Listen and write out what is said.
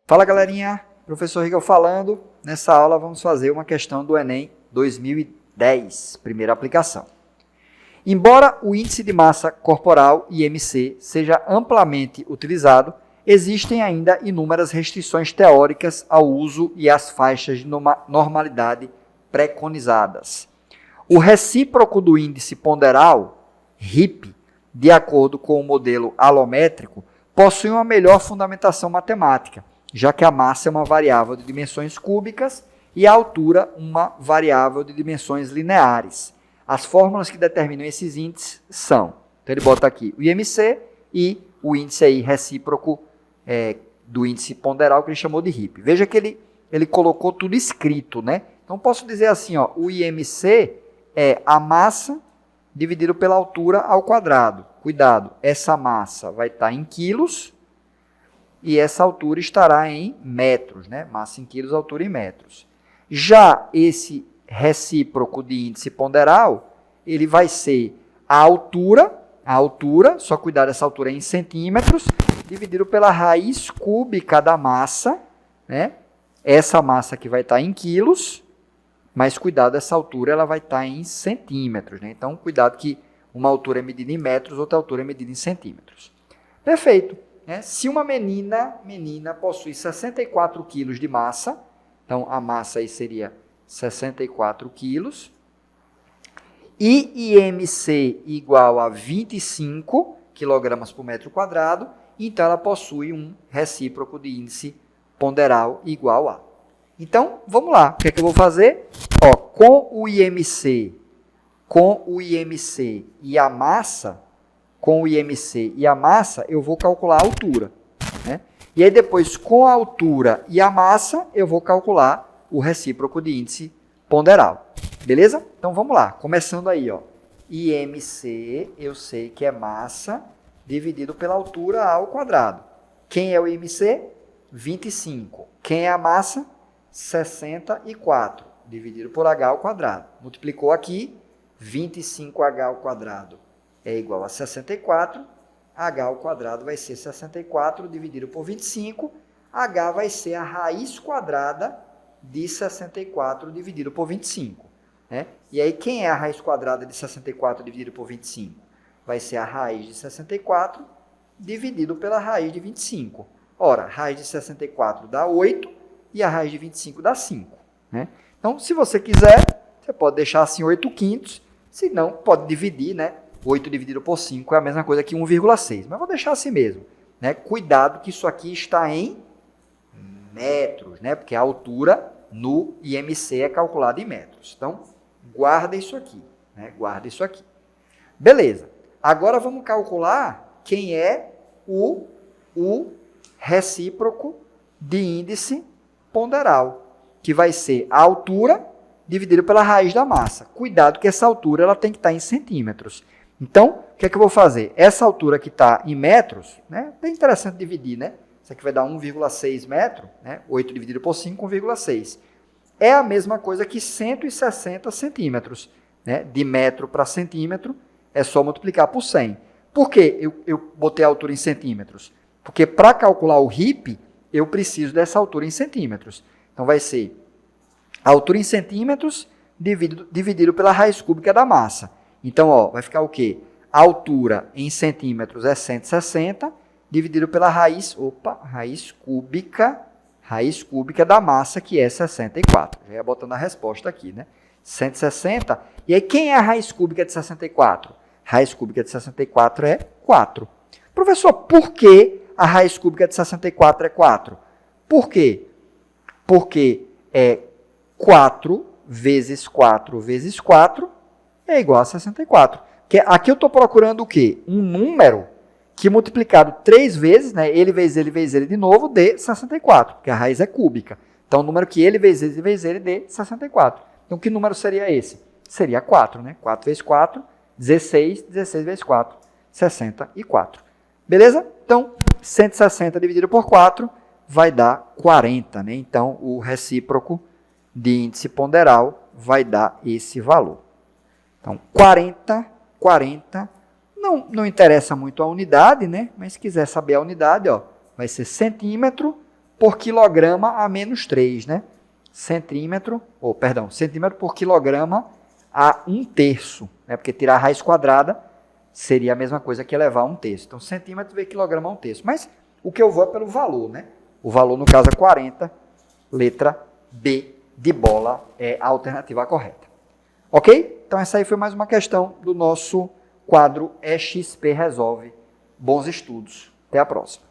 Fala galerinha, professor Rigel falando. Nessa aula vamos fazer uma questão do Enem 2010, primeira aplicação. Embora o índice de massa corporal, IMC, seja amplamente utilizado, existem ainda inúmeras restrições teóricas ao uso e às faixas de normalidade preconizadas. O recíproco do índice ponderal, RIP, de acordo com o modelo alométrico, possui uma melhor fundamentação matemática, já que a massa é uma variável de dimensões cúbicas e a altura uma variável de dimensões lineares. As fórmulas que determinam esses índices são, então ele bota aqui o IMC e o índice aí recíproco do índice ponderal que ele chamou de RIP. Veja que ele colocou tudo escrito, né? Então posso dizer assim, ó, o IMC é a massa dividido pela altura ao quadrado. Cuidado, essa massa vai estar em quilos e essa altura estará em metros, né? Massa em quilos, altura em metros. Já esse recíproco de índice ponderal, ele vai ser a altura, só cuidado, essa altura é em centímetros, dividido pela raiz cúbica da massa, né? Essa massa aqui vai estar em quilos, mas cuidado, essa altura ela vai estar em centímetros, né? Então, cuidado que uma altura é medida em metros, outra altura é medida em centímetros. Perfeito. Se uma menina possui 64 quilos de massa, então a massa aí seria 64 quilos, e IMC igual a 25 quilogramas por metro quadrado, então ela possui um recíproco de índice ponderal igual a. Então, vamos lá, o que é que eu vou fazer? Ó, com o IMC e a massa, eu vou calcular a altura, né? E aí depois, com a altura e a massa, eu vou calcular o recíproco de índice ponderal. Beleza? Então, vamos lá. Começando aí, ó. IMC, eu sei que é massa dividido pela altura ao quadrado. Quem é o IMC? 25. Quem é a massa? 64. Dividido por H ao quadrado. Multiplicou aqui, 25H ao quadrado é igual a 64, H ao quadrado vai ser 64 dividido por 25, H vai ser a raiz quadrada de 64 dividido por 25. Né? E aí, quem é a raiz quadrada de 64 dividido por 25? Vai ser a raiz de 64 dividido pela raiz de 25. Ora, a raiz de 64 dá 8 e a raiz de 25 dá 5. Né? Então, se você quiser, você pode deixar assim 8 quintos, se não, pode dividir, né? 8 dividido por 5 é a mesma coisa que 1,6. Mas vou deixar assim mesmo. Né? Cuidado que isso aqui está em metros, né? Porque a altura no IMC é calculada em metros. Então, guarda isso aqui. Né? Guarda isso aqui. Beleza. Agora vamos calcular quem é o recíproco de índice ponderal, que vai ser a altura dividido pela raiz da massa. Cuidado que essa altura ela tem que estar em centímetros. Então, o que é que eu vou fazer? Essa altura que está em metros, né? É interessante dividir, né? Isso aqui vai dar 1,6 metro, né? 8 dividido por 5, 1,6. É a mesma coisa que 160 centímetros. Né? De metro para centímetro, é só multiplicar por 100. Por que eu botei a altura em centímetros? Porque para calcular o RIP, eu preciso dessa altura em centímetros. Então, vai ser a altura em centímetros dividido pela raiz cúbica da massa. Então, ó, vai ficar o quê? A altura em centímetros é 160, dividido pela raiz cúbica da massa, que é 64. Já ia botando a resposta aqui, né? 160. E aí, quem é a raiz cúbica de 64? Raiz cúbica de 64 é 4. Professor, por que a raiz cúbica de 64 é 4? Por quê? Porque 4 vezes 4 vezes 4 é igual a 64. Aqui eu estou procurando o quê? Um número que multiplicado 3 vezes, né, ele vezes ele de novo, dê 64, porque a raiz é cúbica. Então, o número que ele vezes ele dê 64. Então, que número seria esse? Seria 4, né? 4 vezes 4, 16, 16 vezes 4, 64. Beleza? Então, 160 dividido por 4 vai dar 40, né? Então, o recíproco de índice ponderal vai dar esse valor. Então, 40, não interessa muito a unidade, né? Mas se quiser saber a unidade, ó, vai ser centímetro por quilograma a menos 3, né? Centímetro por quilograma a 1/3, né? Porque tirar a raiz quadrada seria a mesma coisa que elevar a 1/3. Então, centímetro vezes quilograma a 1/3. Mas o que eu vou é pelo valor, né? O valor, no caso, é 40, letra B de bola é a alternativa correta. Ok? Então, essa aí foi mais uma questão do nosso quadro EXP Resolve. Bons estudos. Até a próxima.